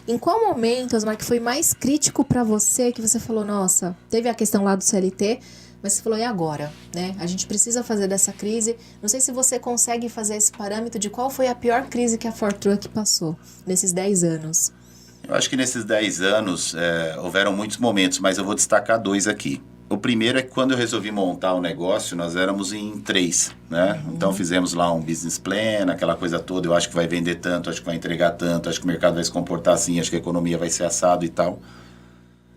Em qual momento, Osmar, que foi mais crítico para você, que você falou, nossa, teve a questão lá do CLT, mas você falou, e agora? Né? A gente precisa fazer dessa crise. Não sei se você consegue fazer esse parâmetro de qual foi a pior crise que a Ford Truck passou nesses 10 anos. Eu acho que nesses 10 anos houveram muitos momentos, mas eu vou destacar 2 aqui. O primeiro é que quando eu resolvi montar o negócio, nós éramos em 3, né? Então fizemos lá um business plan, aquela coisa toda, eu acho que vai vender tanto, acho que vai entregar tanto, acho que o mercado vai se comportar assim, acho que a economia vai ser assado e tal.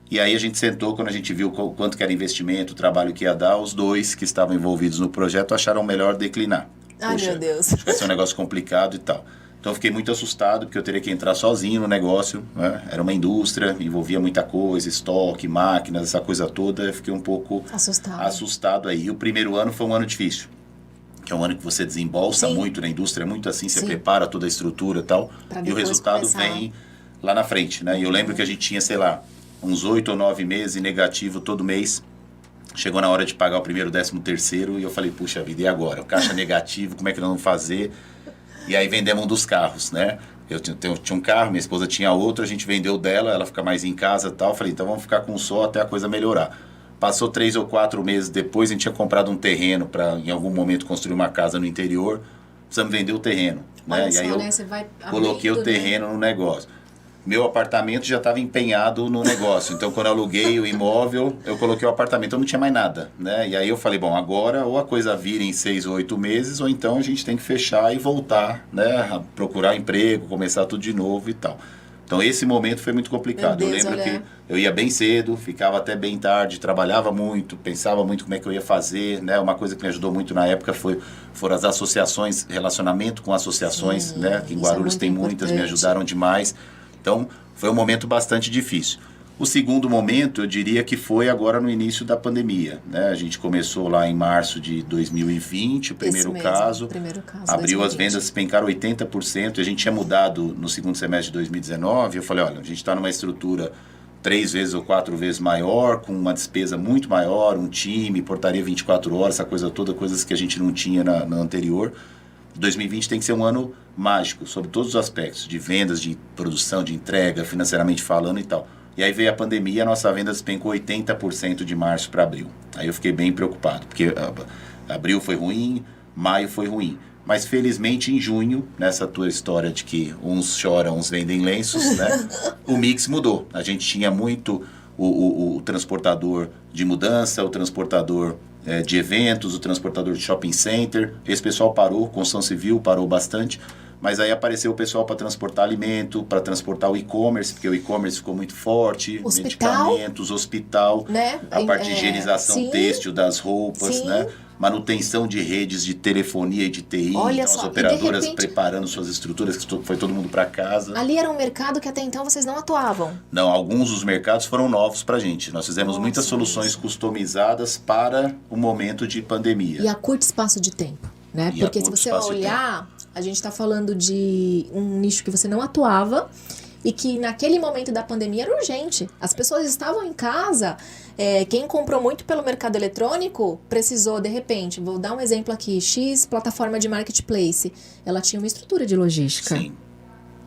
E aí a gente sentou, quando a gente viu quanto que era investimento, o trabalho que ia dar, os 2 que estavam envolvidos no projeto acharam melhor declinar. Ai, meu Deus. Acho que vai ser um negócio complicado e tal. Então eu fiquei muito assustado, porque eu teria que entrar sozinho no negócio, né? Era uma indústria, envolvia muita coisa, estoque, máquinas, essa coisa toda. Eu fiquei um pouco assustado aí. E o primeiro ano foi um ano difícil, que é um ano que você desembolsa muito na indústria, muito assim, você prepara toda a estrutura e tal, e o resultado vem lá na frente, né? E eu lembro que a gente tinha, sei lá, uns 8 ou 9 meses negativo todo mês. Chegou na hora de pagar o primeiro, 13º, e eu falei, puxa vida, e agora? O caixa negativo, como é que nós vamos fazer? E aí vendemos um dos carros, né? Eu tinha um carro, minha esposa tinha outro, a gente vendeu dela, ela fica mais em casa e tal. Falei, então vamos ficar com um só até a coisa melhorar. Passou 3 ou 4 meses depois, a gente tinha comprado um terreno para em algum momento construir uma casa no interior. Precisamos vender o terreno, né? E aí eu coloquei o terreno no negócio. Meu apartamento já estava empenhado no negócio. Então, quando eu aluguei o imóvel, eu coloquei o apartamento. Então, não tinha mais nada, né? E aí eu falei, bom, agora ou a coisa vira em 6 ou 8 meses, ou então a gente tem que fechar e voltar, né? A procurar emprego, começar tudo de novo e tal. Então, esse momento foi muito complicado. Eu lembro que eu ia bem cedo, ficava até bem tarde, trabalhava muito, pensava muito como é que eu ia fazer, né? Uma coisa que me ajudou muito na época foram as associações, relacionamento com associações, né? Que em Guarulhos tem muitas, me ajudaram demais. Então, foi um momento bastante difícil. O segundo momento, eu diria que foi agora no início da pandemia, né? A gente começou lá em março de 2020, o primeiro caso, abriu 2020. As vendas, despencaram 80%, a gente tinha mudado no segundo semestre de 2019, eu falei, olha, a gente está numa estrutura 3 vezes ou 4 vezes maior, com uma despesa muito maior, um time, portaria 24 horas, essa coisa toda, coisas que a gente não tinha na anterior. 2020 tem que ser um ano mágico, sobre todos os aspectos, de vendas, de produção, de entrega, financeiramente falando e tal. E aí veio a pandemia, a nossa venda despencou 80% de março para abril. Aí eu fiquei bem preocupado, porque abril foi ruim, maio foi ruim. Mas felizmente em junho, nessa tua história de que uns choram, uns vendem lenços, né? O mix mudou. A gente tinha muito o transportador de mudança, o transportador de eventos, o transportador de shopping center. Esse pessoal parou, construção civil parou bastante, mas aí apareceu o pessoal para transportar alimento, para transportar o e-commerce, porque o e-commerce ficou muito forte, medicamentos, hospital, né? A parte de higienização têxtil das roupas, né? Manutenção de redes de telefonia e de TI, então as operadoras preparando suas estruturas, que foi todo mundo para casa. Ali era um mercado que até então vocês não atuavam? Não, alguns dos mercados foram novos para a gente. Nós fizemos muitas soluções customizadas para o momento de pandemia. E a curto espaço de tempo, né? Porque se você olhar, a gente está falando de um nicho que você não atuava e que naquele momento da pandemia era urgente. As pessoas estavam em casa. Quem comprou muito pelo mercado eletrônico precisou, de repente, vou dar um exemplo aqui, X plataforma de marketplace, ela tinha uma estrutura de logística. Sim.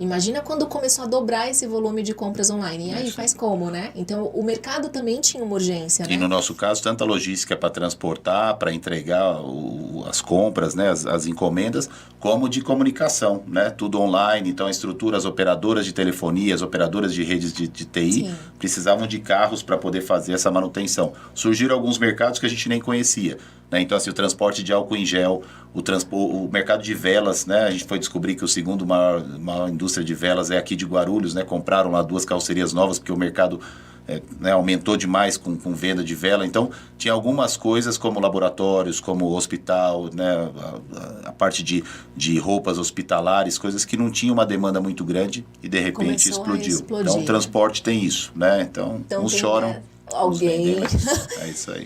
Imagina quando começou a dobrar esse volume de compras online. E aí, faz como, né? Então, o mercado também tinha uma urgência, né? E no nosso caso, tanta logística para transportar, para entregar as compras, né? As encomendas, como de comunicação, né? Tudo online. Então, a estrutura, as operadoras de telefonia, as operadoras de redes de TI, precisavam de carros para poder fazer essa manutenção. Surgiram alguns mercados que a gente nem conhecia, né? Então, assim, o transporte de álcool em gel, o mercado de velas, né? A gente foi descobrir que o segundo maior indústria de velas é aqui de Guarulhos, né? Compraram lá 2 calcerias novas, porque o mercado né, aumentou demais com venda de vela. Então, tinha algumas coisas como laboratórios, como hospital, né? A parte de roupas hospitalares, coisas que não tinham uma demanda muito grande e, de repente, explodiu. Então, o transporte tem isso, né? Então uns choram, alguém. É isso aí.